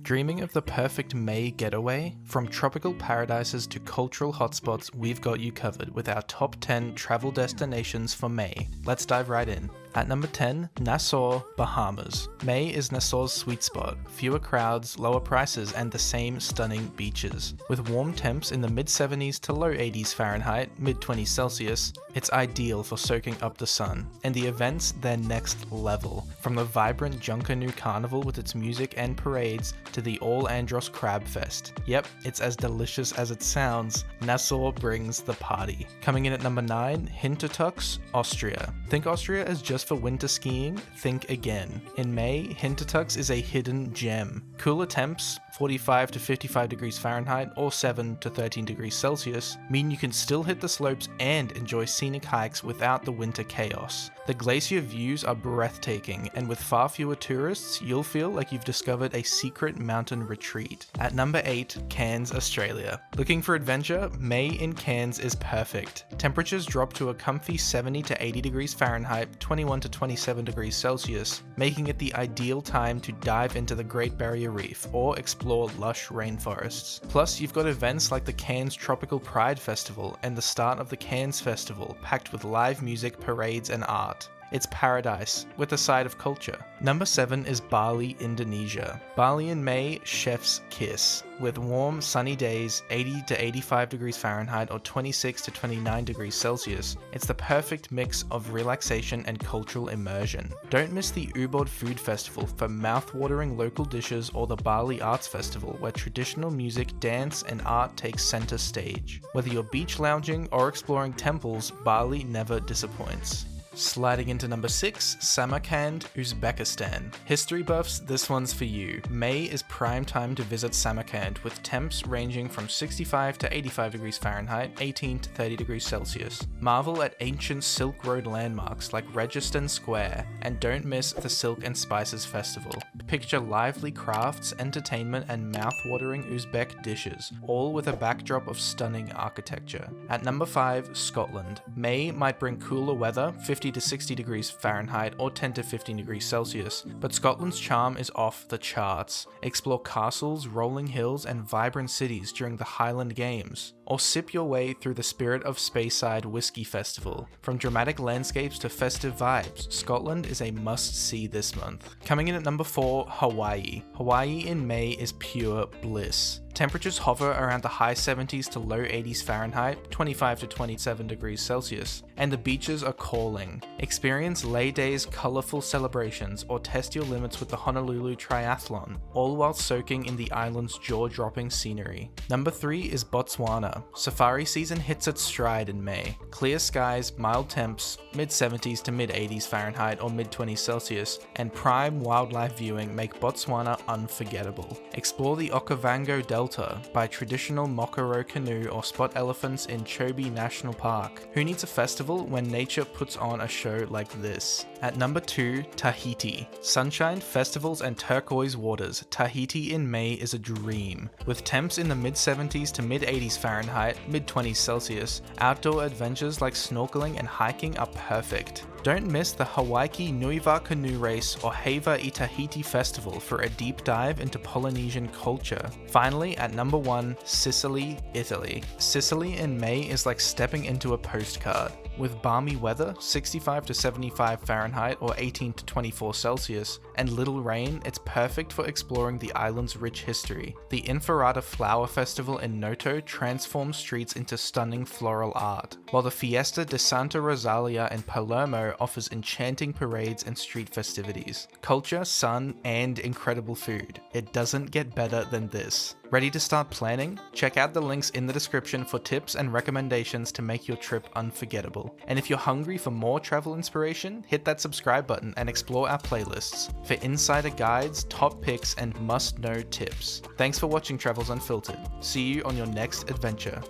Dreaming of the perfect May getaway? From tropical paradises to cultural hotspots, we've got you covered with our top 10 travel destinations for May. Let's dive right in. At number 10, Nassau, Bahamas. May is Nassau's sweet spot. Fewer crowds, lower prices, and the same stunning beaches. With warm temps in the mid-70s to low 80s Fahrenheit, mid-20s Celsius, it's ideal for soaking up the sun. And the events, they're next level. From the vibrant Junkanoo Carnival with its music and parades, to the All Andros Crab Fest. Yep, it's as delicious as it sounds. Nassau brings the party. Coming in at number 9, Hintertux, Austria. Think Austria as just for winter skiing? Think again. In May, Hintertux is a hidden gem. Cooler temps, 45 to 55 degrees Fahrenheit or 7 to 13 degrees Celsius, mean you can still hit the slopes and enjoy scenic hikes without the winter chaos. The glacier views are breathtaking, and with far fewer tourists, you'll feel like you've discovered a secret mountain retreat. At number 8, Cairns, Australia. Looking for adventure? May in Cairns is perfect. Temperatures drop to a comfy 70 to 80 degrees Fahrenheit, 21 to 27 degrees Celsius, making it the ideal time to dive into the Great Barrier Reef or explore lush rainforests. Plus, you've got events like the Cairns Tropical Pride Festival and the start of the Cairns Festival, packed with live music, parades, and art. It's paradise, with a side of culture. Number 7 is Bali, Indonesia. Bali in May, chef's kiss. With warm, sunny days, 80 to 85 degrees Fahrenheit or 26 to 29 degrees Celsius, it's the perfect mix of relaxation and cultural immersion. Don't miss the Ubud Food Festival for mouth-watering local dishes or the Bali Arts Festival, where traditional music, dance, and art take center stage. Whether you're beach lounging or exploring temples, Bali never disappoints. Sliding into number 6, Samarkand, Uzbekistan. History buffs, this one's for you. May is prime time to visit Samarkand, with temps ranging from 65 to 85 degrees Fahrenheit, 18 to 30 degrees Celsius. Marvel at ancient Silk Road landmarks like Registan Square, and don't miss the Silk and Spices Festival. Picture lively crafts, entertainment, and mouth-watering Uzbek dishes, all with a backdrop of stunning architecture. At number 5, Scotland. May might bring cooler weather, 50 to 60 degrees Fahrenheit or 10 to 15 degrees Celsius, but Scotland's charm is off the charts. Explore castles, rolling hills, and vibrant cities during the Highland Games, or sip your way through the Spirit of Speyside Whisky Festival. From dramatic landscapes to festive vibes, Scotland is a must-see this month. Coming in at number 4, Hawaii. Hawaii in May is pure bliss. Temperatures hover around the high 70s to low 80s Fahrenheit, 25 to 27 degrees Celsius, and the beaches are calling. Experience lay days, colorful celebrations, or test your limits with the Honolulu Triathlon, all while soaking in the island's jaw-dropping scenery. Number 3 is Botswana. Safari season hits its stride in May. Clear skies, mild temps, mid-70s to mid-80s Fahrenheit or mid-20s Celsius, and prime wildlife viewing make Botswana unforgettable. Explore the Okavango Delta by traditional Mokoro canoe or spot elephants in Chobe National Park. Who needs a festival when nature puts on a show like this? At number 2, Tahiti. Sunshine, festivals, and turquoise waters, Tahiti in May is a dream. With temps in the mid-70s to mid-80s Fahrenheit, mid-20s Celsius, outdoor adventures like snorkeling and hiking are perfect. Don't miss the Hawaii Nuiva Canoe Race or Heva i Tahiti Festival for a deep dive into Polynesian culture. Finally, at number 1, Sicily, Italy. Sicily in May is like stepping into a postcard. With balmy weather, 65 to 75 Fahrenheit or 18 to 24 Celsius, and little rain, it's perfect for exploring the island's rich history. The Inferrata Flower Festival in Noto transforms streets into stunning floral art, while the Fiesta de Santa Rosalia in Palermo offers enchanting parades and street festivities. Culture, sun, and incredible food. It doesn't get better than this. Ready to start planning? Check out the links in the description for tips and recommendations to make your trip unforgettable. And if you're hungry for more travel inspiration, hit that subscribe button and explore our playlists for insider guides, top picks, and must-know tips. Thanks for watching Travels Unfiltered. See you on your next adventure.